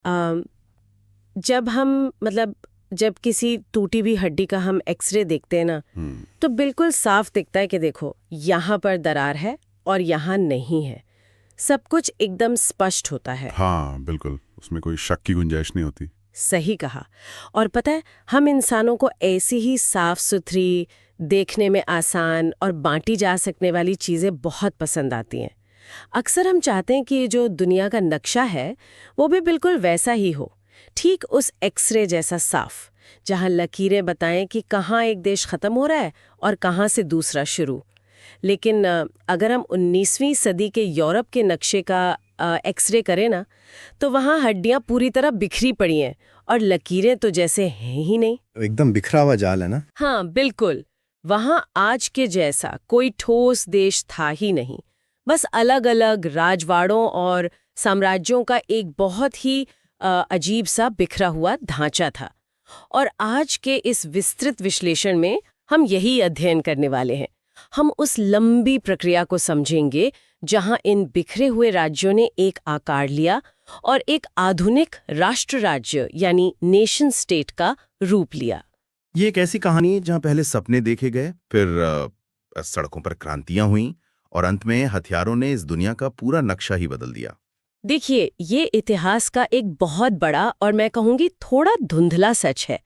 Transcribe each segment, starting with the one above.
अम, जब हम मतलब जब किसी टूटी हुई हड्डी का हम एक्सरे देखते हैं ना, तो बिल्कुल साफ दिखता है कि देखो यहाँ पर दरार है और यहाँ नहीं है। सब कुछ एकदम स्पष्ट होता है। हाँ बिल्कुल, उसमें कोई शक की गुंजाइश नहीं होती। सही कहा। और पता है, हम इंसानों को ऐसी ही साफ सुथरी, देखने में आसान और बांटी जा सकने वाली चीजें बहुत पसंद आती हैं। अक्सर हम चाहते हैं कि ये जो दुनिया का नक्शा है वो भी बिल्कुल वैसा ही हो, ठीक उस एक्सरे जैसा साफ, जहां लकीरें बताएं कि कहाँ एक देश खत्म हो रहा है और कहाँ से दूसरा शुरू। लेकिन अगर हम 19वीं सदी के यूरोप के नक्शे का एक्सरे करें ना, तो वहाँ हड्डियां पूरी तरह बिखरी पड़ी हैं और लकीरें तो जैसे हैं ही नहीं। एकदम बिखरा हुआ जाल है ना। हाँ बिल्कुल। वहाँ आज के जैसा कोई ठोस देश था ही नहीं। बस अलग अलग राजवाड़ों और साम्राज्यों का एक बहुत ही अजीब सा बिखरा हुआ ढांचा था। और आज के इस विस्तृत विश्लेषण में हम यही अध्ययन करने वाले हैं। हम उस लंबी प्रक्रिया को समझेंगे जहां इन बिखरे हुए राज्यों ने एक आकार लिया और एक आधुनिक राष्ट्र राज्य यानी नेशन स्टेट का रूप लिया। ये एक ऐसी कहानी है जहाँ पहले सपने देखे गए, फिर सड़कों पर क्रांतियां हुईं और अंत में हथियारों ने इस दुनिया का पूरा नक्शा ही बदल दिया। देखिए, ये इतिहास का एक बहुत बड़ा और मैं कहूंगी थोड़ा धुंधला सच है।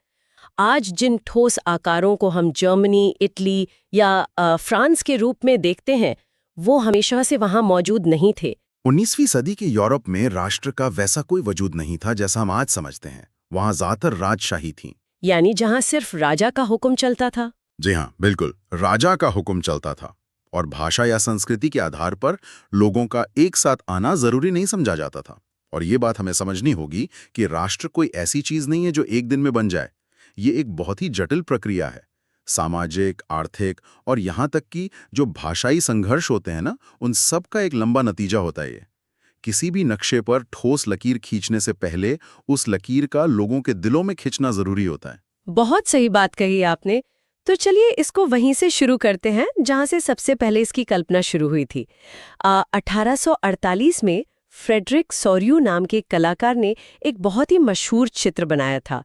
आज जिन ठोस आकारों को हम जर्मनी, इटली या फ्रांस के रूप में देखते हैं, वो हमेशा से वहां मौजूद नहीं थे। 19वीं सदी के यूरोप में राष्ट्र का वैसा कोई वजूद नहीं था जैसा हम आज समझते हैं। वहां ज्यादातर राजशाही थी। यानी जहां सिर्फ राजा का हुक्म चलता था। जी हाँ बिल्कुल, राजा का हुक्म चलता था और भाषा या संस्कृति के आधार पर लोगों का एक साथ आना जरूरी नहीं समझा जाता था। और ये बात हमें समझनी होगी कि राष्ट्र कोई ऐसी चीज नहीं है जो एक दिन में बन जाए। ये एक बहुत ही जटिल प्रक्रिया है। सामाजिक, आर्थिक और यहाँ तक कि जो भाषाई संघर्ष होते हैं ना, उन सब का एक लंबा नतीजा होता है ये। किसी भी नक्शे पर ठोस लकीर खींचने से पहले उस लकीर का लोगों के दिलों में खिंचना जरूरी होता है। बहुत सही बात कही आपने। तो चलिए इसको वहीं से शुरू करते हैं जहां से सबसे पहले इसकी कल्पना शुरू हुई थी। 1848 में फ्रेडरिक सोर्यू नाम के कलाकार ने एक बहुत ही मशहूर चित्र बनाया था।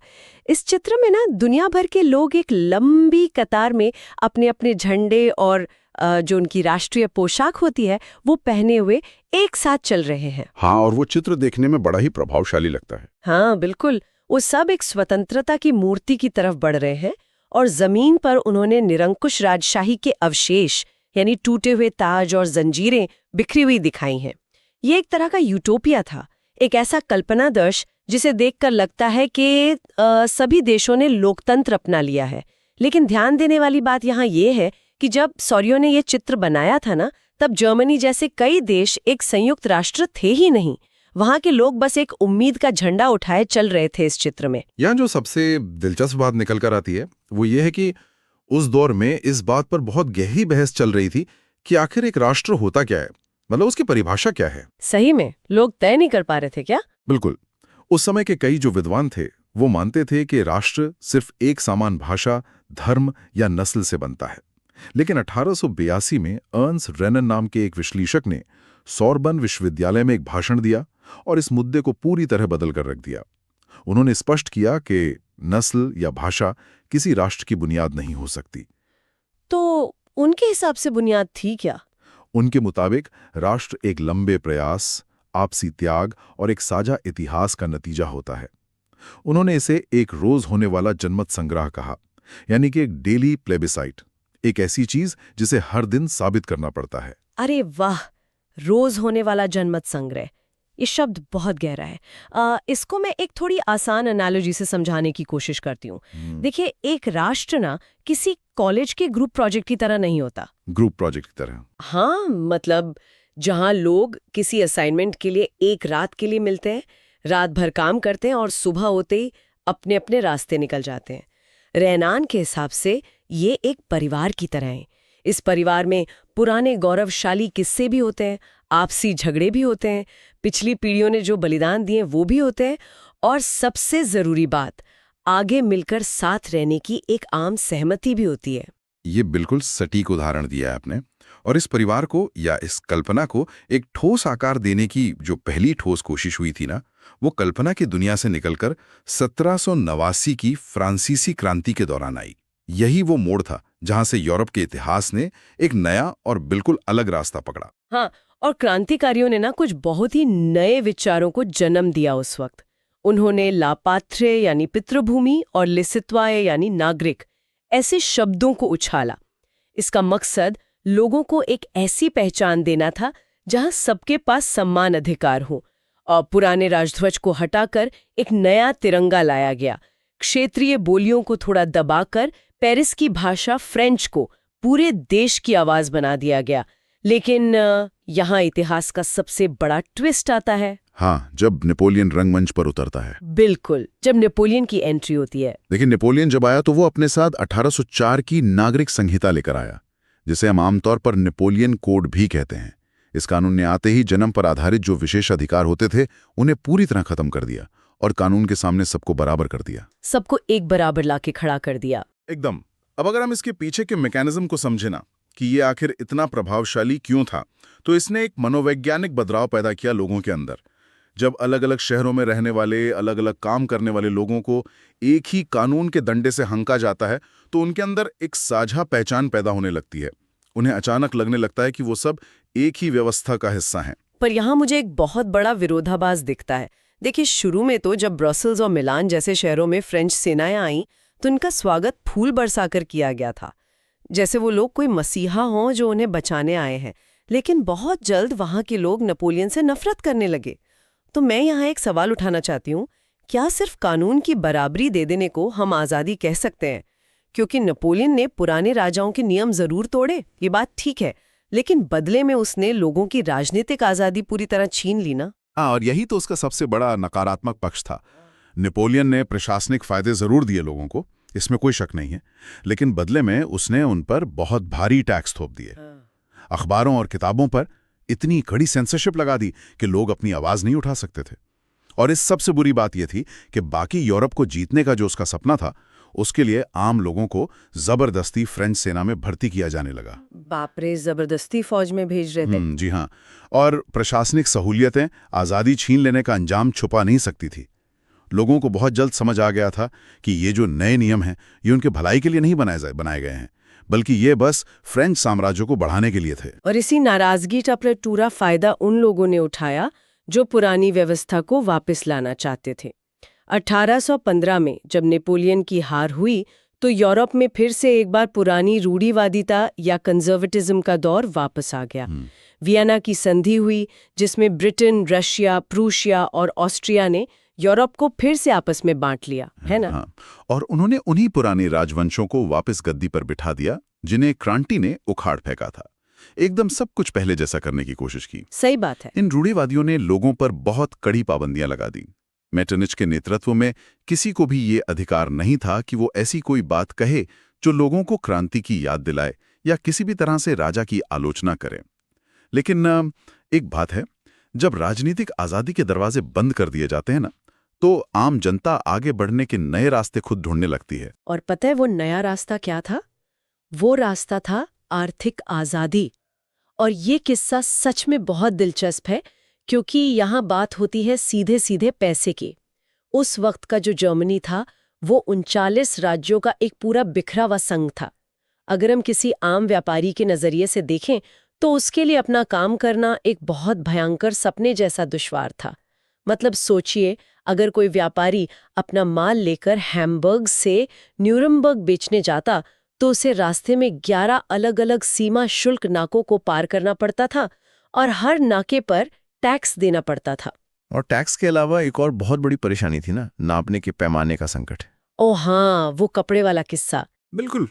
इस चित्र में ना दुनिया भर के लोग एक लंबी कतार में अपने अपने झंडे और जो उनकी राष्ट्रीय पोशाक होती है वो पहने हुए एक साथ चल रहे हैं। हाँ, और वो चित्र देखने में बड़ा ही प्रभावशाली लगता है। हाँ बिल्कुल। वो सब एक स्वतंत्रता की मूर्ति की तरफ बढ़ रहे हैं और जमीन पर उन्होंने निरंकुश राजशाही के अवशेष यानी टूटे हुए ताज और जंजीरें बिखरी हुई दिखाई हैं। ये एक तरह का यूटोपिया था, एक ऐसा कल्पनादर्श जिसे देखकर लगता है कि सभी देशों ने लोकतंत्र अपना लिया है। लेकिन ध्यान देने वाली बात यहाँ ये है कि जब सोर्यो ने ये चित्र बनाया था ना, तब जर्मनी जैसे कई देश एक संयुक्त राष्ट्र थे ही नहीं। वहां के लोग बस एक उम्मीद का झंडा उठाए चल रहे थे इस चित्र में। यहाँ जो सबसे दिलचस्प बात निकल कर आती है वो ये है कि उस दौर में इस बात पर बहुत गहरी बहस चल रही थी कि आखिर एक राष्ट्र होता क्या है, मतलब उसकी परिभाषा क्या है। सही में लोग तय नहीं कर पा रहे थे क्या? बिल्कुल। उस समय के कई जो विद्वान थे वो मानते थे कि राष्ट्र सिर्फ एक समान भाषा, धर्म या नस्ल से बनता है। लेकिन 1882 में अर्न्स रेनन नाम के एक विश्लेषक ने सोरबन विश्वविद्यालय में एक भाषण दिया और इस मुद्दे को पूरी तरह बदल कर रख दिया। उन्होंने स्पष्ट किया कि नस्ल या भाषा किसी राष्ट्र की बुनियाद नहीं हो सकती। तो उनके हिसाब से बुनियाद थी क्या? उनके मुताबिक राष्ट्र एक लंबे प्रयास, आपसी त्याग और एक साझा इतिहास का नतीजा होता है। उन्होंने इसे एक रोज होने वाला जनमत संग्रह कहा, यानी कि एक डेली प्लेबिसाइट, एक ऐसी चीज जिसे हर दिन साबित करना पड़ता है। अरे वाह, रोज होने वाला जनमत संग्रह, ये शब्द बहुत गहरा है। इसको मैं एक थोड़ी आसान एनालॉजी से समझाने की कोशिश करती हूँ। देखिए, एक राष्ट्र ना किसी कॉलेज के ग्रुप प्रोजेक्ट की तरह नहीं होता। ग्रुप प्रोजेक्ट की तरह? हाँ, मतलब जहाँ लोग किसी असाइनमेंट के लिए एक रात के लिए मिलते हैं, रात भर काम करते हैं और सुबह होते ही अपने अपने रास्ते निकल जाते हैं। रेनान के हिसाब से ये एक परिवार की तरह है। इस परिवार में पुराने गौरवशाली किस्से भी होते हैं, आपसी झगड़े भी होते हैं, पिछली पीढ़ियों ने जो बलिदान दिए वो भी होते हैं, और सबसे जरूरी बात, आगे मिलकर साथ रहने की एक आम सहमति भी होती है। ये बिल्कुल सटीक उदाहरण दिया है आपने। और इस परिवार को या इस कल्पना को एक ठोस आकार देने की जो पहली ठोस कोशिश हुई थी ना, वो कल्पना की दुनिया से निकलकर 1789 की फ्रांसीसी क्रांति के दौरान आई। यही वो मोड़ था जहां से यूरोप के इतिहास ने एक नया और बिल्कुल अलग रास्ता पकड़ा। हाँ, और क्रांतिकारियों ने ना कुछ बहुत ही नए विचारों को जन्म दिया उस वक्त। उन्होंने लापात्रे यानी पितृभूमि और लिसित्वाए यानी नागरिक ऐसे शब्दों को उछाला। इसका मकसद लोगों को एक ऐसी पहचान देना था जहां सबके पास समान अधिकार हो। और पुराने राजध्वज को हटाकर एक नया तिरंगा लाया गया। क्षेत्रीय बोलियों को थोड़ा दबाकर पेरिस की भाषा फ्रेंच को पूरे देश की आवाज बना दिया गया। लेकिन यहाँ इतिहास का सबसे बड़ा ट्विस्ट आता है। हाँ, जब नेपोलियन रंगमंच पर उतरता है। बिल्कुल, जब नेपोलियन की एंट्री होती है। लेकिन नेपोलियन जब आया तो वो अपने साथ 1804 की नागरिक संहिता लेकर आया, जिसे हम आमतौर पर नेपोलियन कोड भी कहते हैं। इस कानून ने आते ही जन्म पर आधारित जो विशेष अधिकार होते थे उन्हें पूरी तरह खत्म कर दिया और कानून के सामने सबको बराबर कर दिया। सबको एक बराबर लाके खड़ा कर दिया। एकदम। अब अगर हम इसके पीछे के मैकेनिज्म को समझे ना कि ये आखिर इतना प्रभावशाली क्यों था, तो इसने एक मनोवैज्ञानिक बदलाव पैदा किया लोगों के अंदर। जब अलग अलग शहरों में रहने वाले, अलग अलग काम करने वाले लोगों को एक ही कानून के डंडे से हंका जाता है, तो उनके अंदर एक साझा पहचान पैदा होने लगती है। उन्हें अचानक लगने लगता है कि वो सब एक ही व्यवस्था का हिस्सा हैं। पर यहाँ मुझे एक बहुत बड़ा विरोधाभास दिखता है। देखिए, शुरू में तो जब ब्रसेल्स और मिलान जैसे शहरों में फ्रेंच सेनाएं आईं, तो इनका स्वागत फूल बरसाकर किया गया था, जैसे वो लोग कोई मसीहा हों जो उन्हें बचाने आए हैं। लेकिन बहुत जल्द वहाँ के लोग नेपोलियन से नफरत करने लगे। तो मैं यहाँ एक सवाल उठाना चाहती हूँ, क्या सिर्फ कानून की बराबरी दे देने को हम आज़ादी कह सकते हैं? क्योंकि नेपोलियन ने पुराने राजाओं के नियम जरूर तोड़े, ये बात ठीक है, लेकिन बदले में उसने लोगों की राजनीतिक आज़ादी पूरी तरह छीन ली ना। हाँ, और यही तो उसका सबसे बड़ा नकारात्मक पक्ष था। नेपोलियन ने प्रशासनिक फायदे जरूर दिए लोगों को, इसमें कोई शक नहीं है, लेकिन बदले में उसने उन पर बहुत भारी टैक्स थोप दिए। अखबारों और किताबों पर इतनी कड़ी सेंसरशिप लगा दी कि लोग अपनी आवाज नहीं उठा सकते थे। और इस सबसे बुरी बात यह थी कि बाकी यूरोप को जीतने का जो उसका सपना था, उसके लिए आम लोगों को जबरदस्ती फ्रेंच सेना में भर्ती किया जाने लगा। बाप रे, जबरदस्ती फौज में भेज रहे थे। जी हाँ, और प्रशासनिक सहूलियतें आज़ादी छीन लेने का अंजाम छुपा नहीं सकती थी। लोगों को बहुत जल्द समझ आ गया था कि ये जो नए नियम हैं, ये उनके भलाई के लिए नहीं बनाए गए हैं, बल्कि ये बस फ्रेंच साम्राज्य को बढ़ाने के लिए थे। और इसी नाराजगी का पूरा फायदा उन लोगों ने उठाया जो पुरानी व्यवस्था को वापस लाना चाहते थे। 1815 में जब नेपोलियन की हार हुई, तो यूरोप में फिर से एक बार पुरानी रूढ़िवादिता या कंजर्वेटिज्म का दौर वापस आ गया। वियना की संधि हुई, जिसमें ब्रिटेन, रशिया, प्रूशिया और ऑस्ट्रिया ने यूरोप को फिर से आपस में बांट लिया, है ना? हाँ, और उन्होंने उन्हीं पुराने राजवंशों को वापस गद्दी पर बिठा दिया जिन्हें क्रांति ने उखाड़ फेंका था। एकदम सब कुछ पहले जैसा करने की कोशिश की। सही बात है। इन रूढ़िवादियों ने लोगों पर बहुत कड़ी पाबंदियां लगा दी। मेटरनिच के नेतृत्व में किसी को भी ये अधिकार नहीं था कि वो ऐसी कोई बात कहे जो लोगों को क्रांति की याद दिलाए या किसी भी तरह से राजा की आलोचना करे। लेकिन एक बात है, जब राजनीतिक आजादी के दरवाजे बंद कर दिए जाते हैं ना, तो आम जनता आगे बढ़ने के नए रास्ते खुद ढूंढने लगती है। और पता है वो नया रास्ता क्या था? वो रास्ता था आर्थिक आजादी। और ये किस्सा सच में बहुत दिलचस्प है, क्योंकि यहाँ बात होती है सीधे सीधे पैसे की। उस वक्त का जो जर्मनी था, वो 39 राज्यों का एक पूरा बिखरा हुआ संघ था। अगर हम किसी आम व्यापारी के नजरिए से देखें, तो उसके लिए अपना काम करना एक बहुत भयंकर सपने जैसा दुश्वार था। मतलब सोचिए, अगर कोई व्यापारी अपना माल लेकर हैम्बर्ग से न्यूरमबर्ग बेचने जाता, तो उसे रास्ते में 11 अलग-अलग सीमा शुल्क नाकों को पार करना पड़ता था और हर नाके पर टैक्स देना पड़ता था। और टैक्स के अलावा एक और बहुत बड़ी परेशानी थी ना, नापने के पैमाने का संकट। ओ हाँ, वो कपड़े वाला किस्सा। बिल्कुल,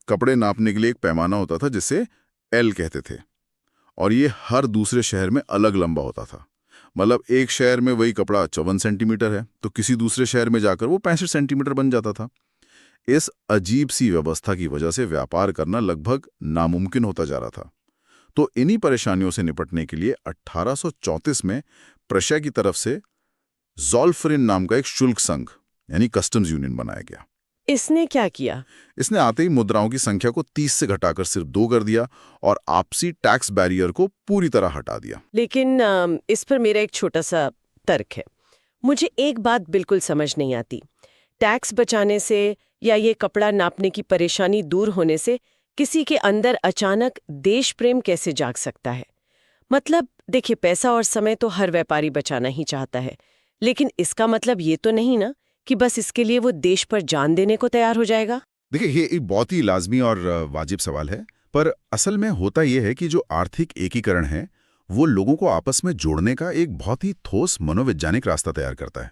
कपड़े नापने के लिए एक पैमाना होता था जिसे एल कहते थे, और ये हर दूसरे शहर में अलग लंबा होता था। मतलब एक शहर में वही कपड़ा 54 सेंटीमीटर है, तो किसी दूसरे शहर में जाकर वो 65 सेंटीमीटर बन जाता था। इस अजीब सी व्यवस्था की वजह से व्यापार करना लगभग नामुमकिन होता जा रहा था। तो इन्हीं परेशानियों से निपटने के लिए 1834 में प्रशिया की तरफ से ज़ोल्फरिन नाम का एक शुल्क संघ यानी कस्टम्स यूनियन बनाया गया। इसने क्या किया? इसने आते ही मुद्राओं की संख्या को 30 से घटाकर सिर्फ 2 कर दिया और आपसी टैक्स बैरियर को पूरी तरह हटा दिया। लेकिन इस पर मेरा एक छोटा सा तर्क है। मुझे एक बात बिल्कुल समझ नहीं आती। टैक्स बचाने से या ये कपड़ा नापने की परेशानी दूर होने से किसी के अंदर अचानक देश प्रेम कैसे जाग सकता है? मतलब देखिए, पैसा और समय तो हर व्यापारी बचाना ही चाहता है, लेकिन इसका मतलब ये तो नहीं ना कि बस इसके लिए वो देश पर जान देने को तैयार हो जाएगा। देखिए, ये एक बहुत ही लाजमी और वाजिब सवाल है, पर असल में होता यह है कि जो आर्थिक एकीकरण है वो लोगों को आपस में जोड़ने का एक बहुत ही ठोस मनोवैज्ञानिक रास्ता तैयार करता है।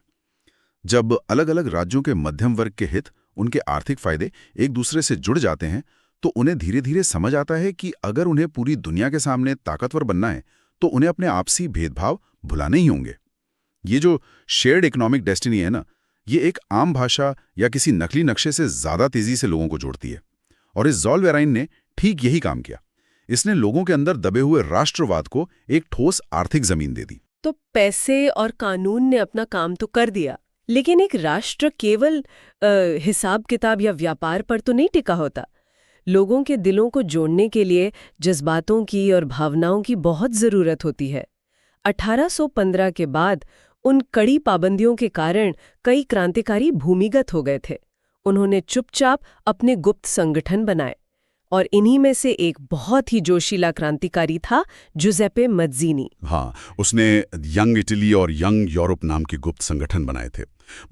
जब अलग अलग राज्यों के मध्यम वर्ग के हित, उनके आर्थिक फायदे एक दूसरे से जुड़ जाते हैं तो उन्हें धीरे धीरे समझ आता है कि अगर उन्हें पूरी दुनिया के सामने ताकतवर बनना है तो उन्हें अपने आपसी भेदभाव भुलाने ही होंगे। ये जो शेयर्ड इकोनॉमिक डेस्टिनी है ना, ये एक आम भाषा या किसी नकली नक्शे से ज्यादा तेजी से लोगों को जोड़ती है। और इस ज़ोल्वेराइन ने ठीक यही काम किया। इसने लोगों के अंदर दबे हुए राष्ट्रवाद को एक ठोस आर्थिक जमीन दे दी। तो पैसे और कानून ने अपना काम तो कर दिया, लेकिन एक राष्ट्र केवल हिसाब किताब या व्यापार पर तो नहीं टिका होता। लोगों के दिलों को जोड़ने के लिए जज्बातों की और भावनाओं की बहुत ज़रूरत होती है। 1815 के बाद उन कड़ी पाबंदियों के कारण कई क्रांतिकारी भूमिगत हो गए थे। उन्होंने चुपचाप अपने गुप्त संगठन बनाए और इन्हीं में से एक बहुत ही जोशीला क्रांतिकारी था जुज़ेप्पे मज़्ज़ीनी। हाँ, उसने यंग इटली और यंग यूरोप नाम के गुप्त संगठन बनाए थे।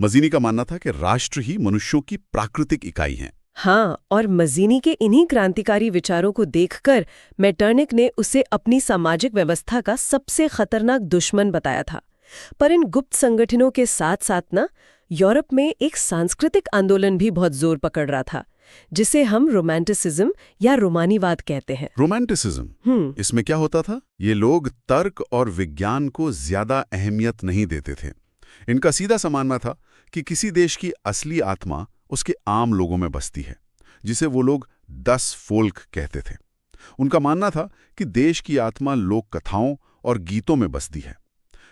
मज़्ज़ीनी का मानना था कि राष्ट्र ही मनुष्यों की प्राकृतिक इकाई है। हाँ, और मज़्ज़ीनी के इन्हीं क्रांतिकारी विचारों को देखकर मेटरनिक ने उसे अपनी सामाजिक व्यवस्था का सबसे खतरनाक दुश्मन बताया था। पर इन गुप्त संगठनों के साथ साथ ना, यूरोप में एक सांस्कृतिक आंदोलन भी बहुत जोर पकड़ रहा था, जिसे हम रोमांटिसिज्म या रोमानीवाद कहते हैं। रोमांटिसिज्म, इसमें क्या होता था? ये लोग तर्क और विज्ञान को ज्यादा अहमियत नहीं देते थे। इनका सीधा सा मानना था कि किसी देश की असली आत्मा उसके आम लोगों में बसती है, जिसे वो लोग 10 फोल्क कहते थे। उनका मानना था कि देश की आत्मा लोक कथाओं और गीतों में बसती है।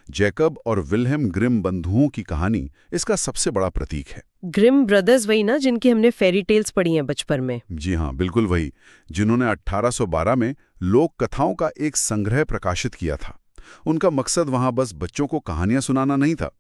जैकब और विल्हेम ग्रिम बंधुओं की कहानी इसका सबसे बड़ा प्रतीक है। ग्रिम ब्रदर्स वही ना, जिनकी हमने फेरी टेल्स पढ़ी हैं बचपन में? जी हाँ, बिल्कुल वही, जिन्होंने 1812 में लोक कथाओं का एक संग्रह प्रकाशित किया था। उनका मकसद वहां बस बच्चों को कहानियां सुनाना नहीं था,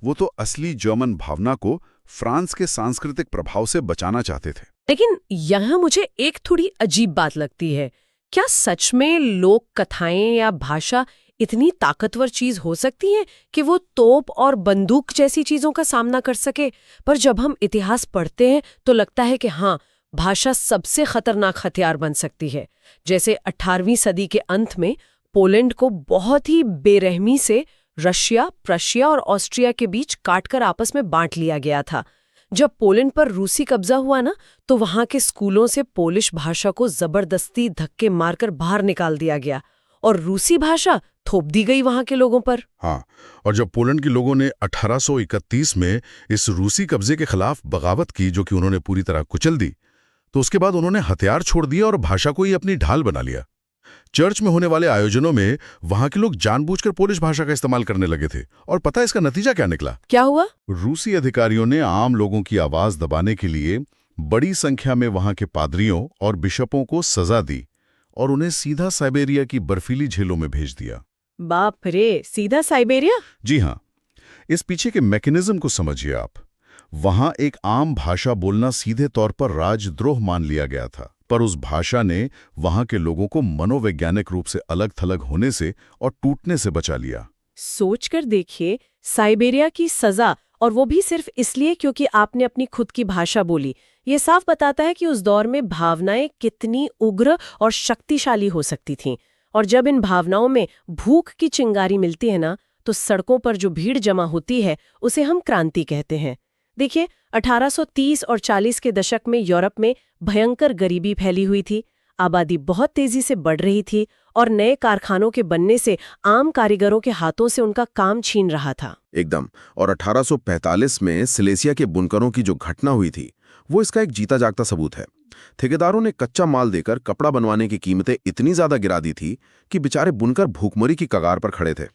वो तो असली जर्मन भावना को फ्रांस के सांस्कृतिक प्रभाव से बचाना चाहते थे। लेकिन यहाँ मुझे एक थोड़ी अजीब बात लगती है। क्या सच में लोक कथाएं या भाषा इतनी ताकतवर चीज हो सकती है कि वो तोप और बंदूक जैसी चीजों का सामना कर सके? पर जब हम इतिहास पढ़ते हैं तो लगता है कि हाँ, भाषा सबसे खतरनाक हथियार बन सकती है। जैसे 18वीं सदी के अंत में पोलैंड को बहुत ही बेरहमी से रशिया, प्रशिया और ऑस्ट्रिया के बीच काटकर आपस में बांट लिया गया था। जब पोलैंड पर रूसी कब्जा हुआ ना, तो वहां के स्कूलों से पोलिश भाषा को जबरदस्ती धक्के मारकर बाहर निकाल दिया गया और रूसी भाषा थोप दी गई वहां के लोगों पर। हाँ, और जब पोलैंड के लोगों ने 1831 में इस रूसी कब्जे के खिलाफ बगावत की, जो कि उन्होंने पूरी तरह कुचल दी, तो उसके बाद उन्होंने हथियार छोड़ दिया और भाषा को ही अपनी ढाल बना लिया। चर्च में होने वाले आयोजनों में वहां के लोग जानबूझकर पोलिश भाषा का इस्तेमाल करने लगे थे। और पता है इसका नतीजा क्या निकला? क्या हुआ? रूसी अधिकारियों ने आम लोगों की आवाज दबाने के लिए बड़ी संख्या में वहां के पादरियों और बिशपों को सजा दी और उन्हें सीधा साइबेरिया की बर्फीली झीलों में भेज दिया। बाप रे, सीधा साइबेरिया? जी हाँ, इस पीछे के मैकेनिज्म को समझिए आप। वहां एक आम भाषा बोलना सीधे तौर पर राजद्रोह मान लिया गया था, पर उस भाषा ने वहां के लोगों को मनोवैज्ञानिक रूप से अलग थलग होने से और टूटने से बचा लिया। सोचकर देखिए, साइबेरिया की सजा, और वो भी सिर्फ इसलिए क्योंकि आपने अपनी खुद की भाषा बोली। ये साफ बताता है कि उस दौर में भावनाएं कितनी उग्र और शक्तिशाली हो सकती थीं। और जब इन भावनाओं में भूख की चिंगारी मिलती है ना, तो सड़कों पर जो भीड़ जमा होती है उसे हम क्रांति कहते हैं। देखिए, 1830 और 40 के दशक में यूरोप में भयंकर गरीबी फैली हुई थी, आबादी बहुत तेजी से बढ़ रही थी और नए कारखानों के बनने से आम कारीगरों के हाथों से उनका काम छीन रहा था। एकदम। और 1845 में सिलेसिया के बुनकरों की जो घटना हुई थी, वो इसका एक जीता जागता सबूत है। ठेकेदारों ने कच्चा माल देकर कपड़ा बनवाने की कीमतें इतनी ज्यादा गिरा दी थी कि बेचारे बुनकर भूखमरी की कगार पर खड़े थे।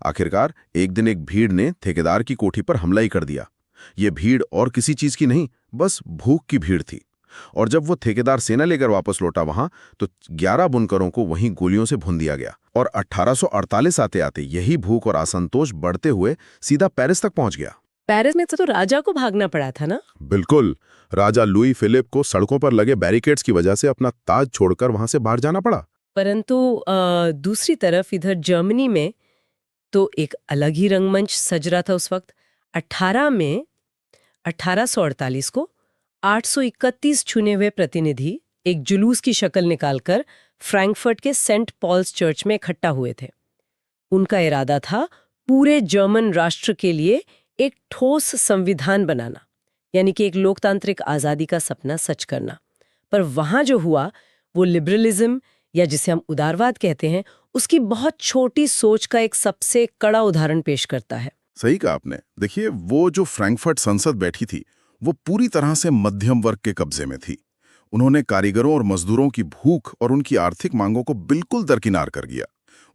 आखिरकार एक दिन एक भीड़ ने ठेकेदार की कोठी पर हमला ही कर दिया। ये भीड़ और किसी चीज की नहीं, बस भूख की भीड़ थी। और जब वो ठेकेदार सेना लेकर वापस लौटा वहां, तो 11 बुनकरों को वहीं गोलियों से भून दिया गया। और 1848 आते आते यही भूख और असंतोष बढ़ते हुए सीधा पेरिस तक पहुंच गया। पेरिस में तो राजा को भागना पड़ा था ना? बिल्कुल, राजा लुई फिलिप को सड़कों पर लगे बैरिकेड्स की वजह से अपना ताज छोड़कर वहां से बाहर जाना पड़ा। परंतु दूसरी तरफ इधर जर्मनी में तो एक अलग ही रंगमंच सज रहा था उस वक्त। 18 मई 1848 को 831 चुने हुए प्रतिनिधि एक जुलूस की शक्ल निकालकर फ्रैंकफर्ट के सेंट पॉल्स चर्च में इकट्ठा हुए थे। उनका इरादा था पूरे जर्मन राष्ट्र के लिए एक ठोस संविधान बनाना, यानी कि एक लोकतांत्रिक आज़ादी का सपना सच करना। पर वहां जो हुआ वो लिबरलिज्म, या जिसे हम उदारवाद कहते हैं, उसकी बहुत छोटी सोच का एक सबसे कड़ा उदाहरण पेश करता है। सही कहा आपने। देखिए, वो जो फ्रैंकफर्ट संसद बैठी थी वो पूरी तरह से मध्यम वर्ग के कब्जे में थी। उन्होंने कारीगरों और मजदूरों की भूख और उनकी आर्थिक मांगों को बिल्कुल दरकिनार कर दिया।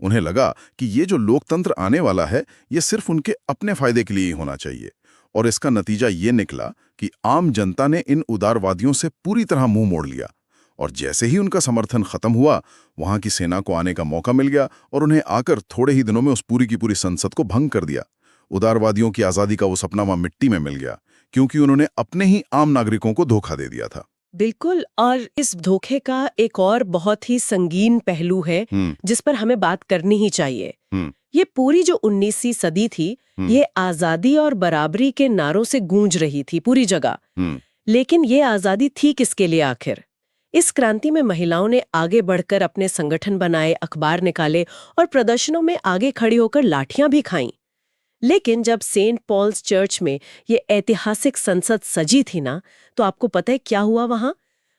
उन्हें लगा कि ये जो लोकतंत्र आने वाला है ये सिर्फ उनके अपने फायदे के लिए ही होना चाहिए। और इसका नतीजा ये निकला कि आम जनता ने इन उदारवादियों से पूरी तरह मुंह मोड़ लिया। और जैसे ही उनका समर्थन खत्म हुआ, वहां की सेना को आने का मौका मिल गया और उन्हें आकर थोड़े ही दिनों में उस पूरी की पूरी संसद को भंग कर दिया। उदारवादियों की आजादी का वो सपना वहां मिट्टी में मिल गया, क्योंकि उन्होंने अपने ही आम नागरिकों को धोखा दे दिया था। बिल्कुल, और इस धोखे का एक और बहुत ही संगीन पहलू है जिस पर हमें बात करनी ही चाहिए। ये पूरी जो 19वीं सदी थी, ये आजादी और बराबरी के नारों से गूंज रही थी पूरी जगह। लेकिन ये आजादी थी किसके लिए आखिर? इस क्रांति में महिलाओं ने आगे बढ़कर अपने संगठन बनाए, अखबार निकाले और प्रदर्शनों में आगे खड़ी होकर लाठियां भी खाईं। लेकिन जब सेंट पॉल्स चर्च में ये ऐतिहासिक संसद सजी थी ना, तो आपको पता है क्या हुआ वहां?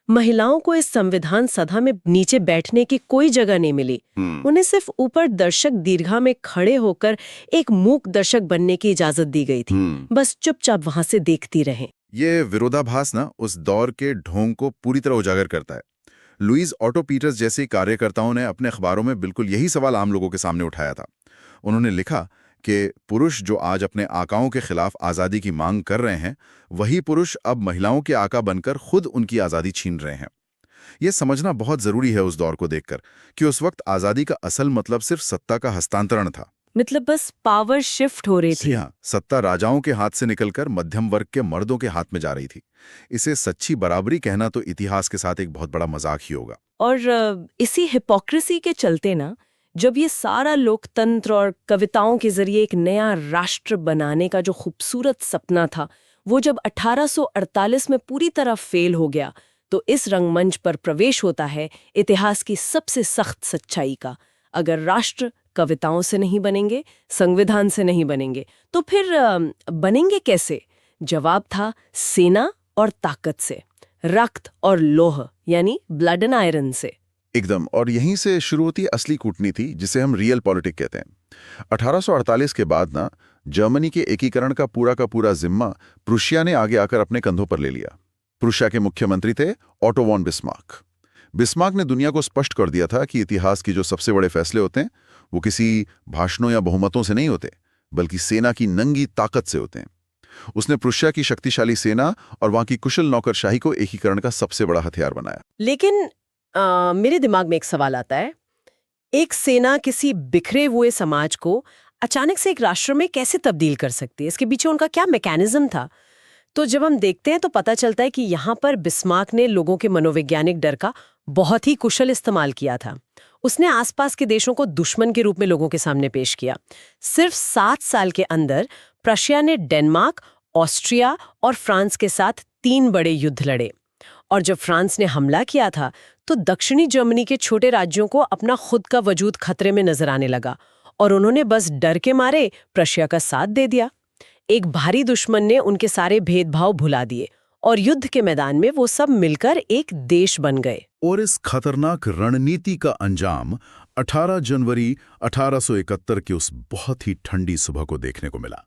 महिलाओं को इस संविधान सभा में नीचे बैठने की कोई जगह नहीं मिली। उन्हें सिर्फ ऊपर दर्शक दीर्घा में खड़े होकर एक मूक दर्शक बनने की इजाजत दी गई थी। बस चुपचाप वहां से देखती रहें। ये विरोधाभास ना उस दौर के ढोंग को पूरी तरह उजागर करता है। लुईस ऑटो पीटर्स जैसे कार्यकर्ताओं ने अपने अखबारों में बिल्कुल यही सवाल आम लोगों के सामने उठाया था। उन्होंने लिखा कि पुरुष जो आज अपने आकाओं के खिलाफ आज़ादी की मांग कर रहे हैं, वही पुरुष अब महिलाओं के आका बनकर खुद उनकी आज़ादी छीन रहे हैं। ये समझना बहुत ज़रूरी है उस दौर को देखकर कि उस वक्त आज़ादी का असल मतलब सिर्फ सत्ता का हस्तांतरण था। मतलब बस पावर शिफ्ट हो रही थी। हाँ, सत्ता राजाओं के हाथ से निकलकर मध्यम वर्ग के मर्दों के हाथ में जा रही थी। इसे सच्ची बराबरी कहना तो इतिहास के साथ एक बहुत बड़ा मजाक ही होगा। और इसी हिपोक्रेसी के चलते ना, जब ये सारा लोकतंत्र और कविताओं के जरिए एक नया राष्ट्र बनाने का जो खूबसूरत सपना था, वो जब 1848 में पूरी तरह फेल हो गया, तो इस रंगमंच पर प्रवेश होता है इतिहास की सबसे सख्त सच्चाई का। अगर राष्ट्र कविताओं से नहीं बनेंगे, संविधान से नहीं बनेंगे, तो फिर बनेंगे कैसे? जवाब था सेना और ताकत से, रक्त और लोह यानी ब्लड एंड आयरन से। एकदम, और यहीं से शुरू होती है असली कूटनीति, जिसे हम रियल पॉलिटिक कहते हैं। 1848 के बाद ना जर्मनी के एकीकरण का पूरा जिम्मा प्रुशिया ने आगे आकर अपने कंधों पर ले लिया। प्रुशिया के मुख्यमंत्री थे ऑटो वॉन बिस्मार्क। बिस्मार्क ने दुनिया को स्पष्ट कर दिया था कि इतिहास की जो सबसे बड़े फैसले होते हैं वो किसी भाषणों या बहुमतों से नहीं होते, बल्कि सेना की नंगी ताकत से होते हैं। उसने प्रुशिया की शक्तिशाली सेना और वहां की कुशल नौकरशाही को एकीकरण का सबसे बड़ा हथियार बनाया। लेकिन मेरे दिमाग में एक सवाल आता है, एक सेना किसी बिखरे हुए समाज को अचानक से एक राष्ट्र में कैसे तब्दील कर सकती है? इसके पीछे उनका क्या मैकेनिज्म था? तो जब हम देखते हैं तो पता चलता है कि यहाँ पर बिस्मार्क ने लोगों के मनोवैज्ञानिक डर का बहुत ही कुशल इस्तेमाल किया था। उसने आसपास के देशों को दुश्मन के रूप में लोगों के सामने पेश किया। सिर्फ 7 साल के अंदर प्रशिया ने डेनमार्क, ऑस्ट्रिया और फ्रांस के साथ 3 बड़े युद्ध लड़े। और जब फ्रांस ने हमला किया था तो दक्षिणी जर्मनी के छोटे राज्यों को अपना खुद का वजूद खतरे में नजर आने लगा और उन्होंने बस डर के मारे प्रशिया का साथ दे दिया। एक भारी दुश्मन ने उनके सारे भेदभाव भुला दिए और युद्ध के मैदान में वो सब मिलकर एक देश बन गए। और इस खतरनाक रणनीति का अंजाम 18 जनवरी 1871 के उस बहुत ही ठंडी सुबह को देखने को मिला।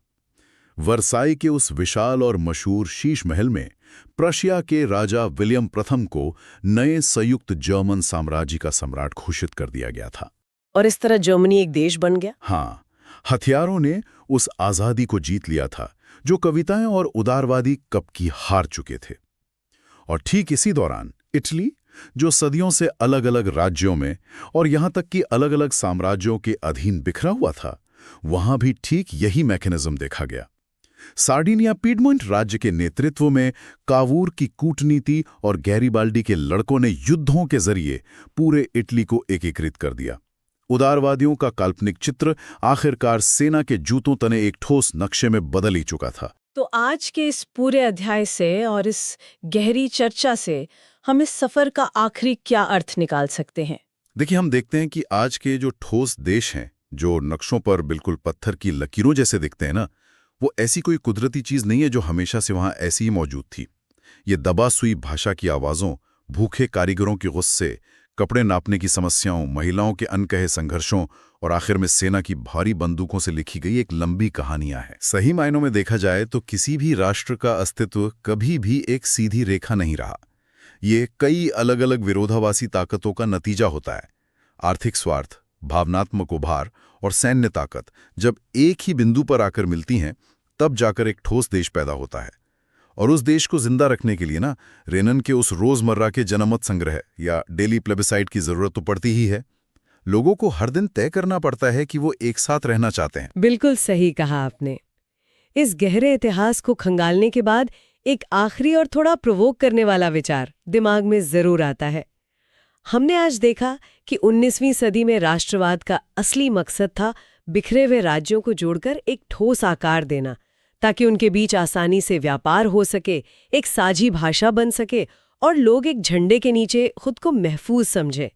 वर्साई के उस विशाल और मशहूर शीश महल में प्रशिया के राजा विलियम प्रथम को नए संयुक्त जर्मन साम्राज्य का सम्राट घोषित कर दिया गया था। और इस तरह जर्मनी एक देश बन गया। हाँ, हथियारों ने उस आजादी को जीत लिया था जो कविताएं और उदारवादी कब की हार चुके थे। और ठीक इसी दौरान इटली, जो सदियों से अलग अलग राज्यों में और यहां तक कि अलग अलग साम्राज्यों के अधीन बिखरा हुआ था, वहां भी ठीक यही मैकेनिज्म देखा गया। सार्डिनिया पीडमोंट राज्य के नेतृत्व में कावूर की कूटनीति और गैरिबाल्डी के लड़कों ने युद्धों के जरिए पूरे इटली को एकीकृत कर दिया। उदारवादियों का काल्पनिक चित्र आखिरकार सेना के जूतों तने एक ठोस नक्शे में बदल ही चुका था। तो आज के इस पूरे अध्याय से और इस गहरी चर्चा से हम इस सफर का आखिरी क्या अर्थ निकाल सकते हैं? देखिए, हम देखते हैं कि आज के जो ठोस देश हैं, जो नक्शों पर बिल्कुल पत्थर की लकीरों जैसे दिखते हैं ना, वो ऐसी कोई कुदरती चीज नहीं है जो हमेशा से वहां ऐसी ही मौजूद थी। ये दबा सुई भाषा की आवाजों, भूखे कारीगरों के गुस्से, कपड़े नापने की समस्याओं, महिलाओं के अनकहे संघर्षों और आखिर में सेना की भारी बंदूकों से लिखी गई एक लंबी कहानियां हैं। सही मायनों में देखा जाए तो किसी भी राष्ट्र का अस्तित्व कभी भी एक सीधी रेखा नहीं रहा। ये कई अलग अलग विरोधाभासी ताकतों का नतीजा होता है। आर्थिक स्वार्थ, भावनात्मक उभार और सैन्य ताकत जब एक ही बिंदु पर आकर मिलती हैं, तब जाकर एक ठोस देश पैदा होता है। और उस देश को जिंदा रखने के लिए ना, रेनन के उस रोजमर्रा के जनमत संग्रह या डेली प्लेबिसाइट की जरूरत तो पड़ती ही है। लोगों को हर दिन तय करना पड़ता है कि वो एक साथ रहना चाहते हैं। बिल्कुल सही कहा आपने। इस गहरे इतिहास को खंगालने के बाद एक आखिरी और थोड़ा प्रोवोक करने वाला विचार दिमाग में जरूर आता है। हमने आज देखा कि 19वीं सदी में राष्ट्रवाद का असली मकसद था बिखरे हुए राज्यों को जोड़कर एक ठोस आकार देना, ताकि उनके बीच आसानी से व्यापार हो सके, एक साझी भाषा बन सके और लोग एक झंडे के नीचे खुद को महफूज समझे।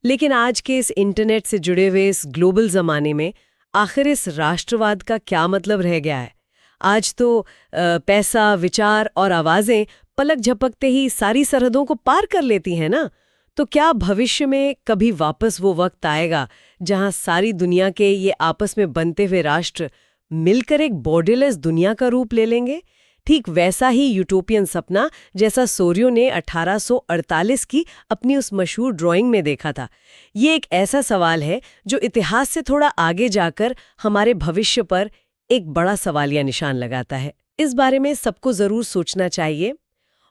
लेकिन आज के इस इंटरनेट से जुड़े हुए इस ग्लोबल जमाने में आखिर इस राष्ट्रवाद का क्या मतलब रह गया है? आज तो पैसा, विचार और आवाजें पलक झपकते ही सारी सरहदों को पार कर लेती हैं ना। तो क्या भविष्य में कभी वापस वो वक्त आएगा जहां सारी दुनिया के ये आपस में बनते हुए राष्ट्र मिलकर एक बॉर्डरलेस दुनिया का रूप ले लेंगे? ठीक वैसा ही यूटोपियन सपना जैसा सोरियो ने 1848 की अपनी उस मशहूर ड्राइंग में देखा था। ये एक ऐसा सवाल है जो इतिहास से थोड़ा आगे जाकर हमारे भविष्य पर एक बड़ा सवालिया निशान लगाता है। इस बारे में सबको जरूर सोचना चाहिए।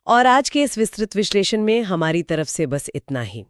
और आज के इस विस्तृत विश्लेषण में हमारी तरफ से बस इतना ही।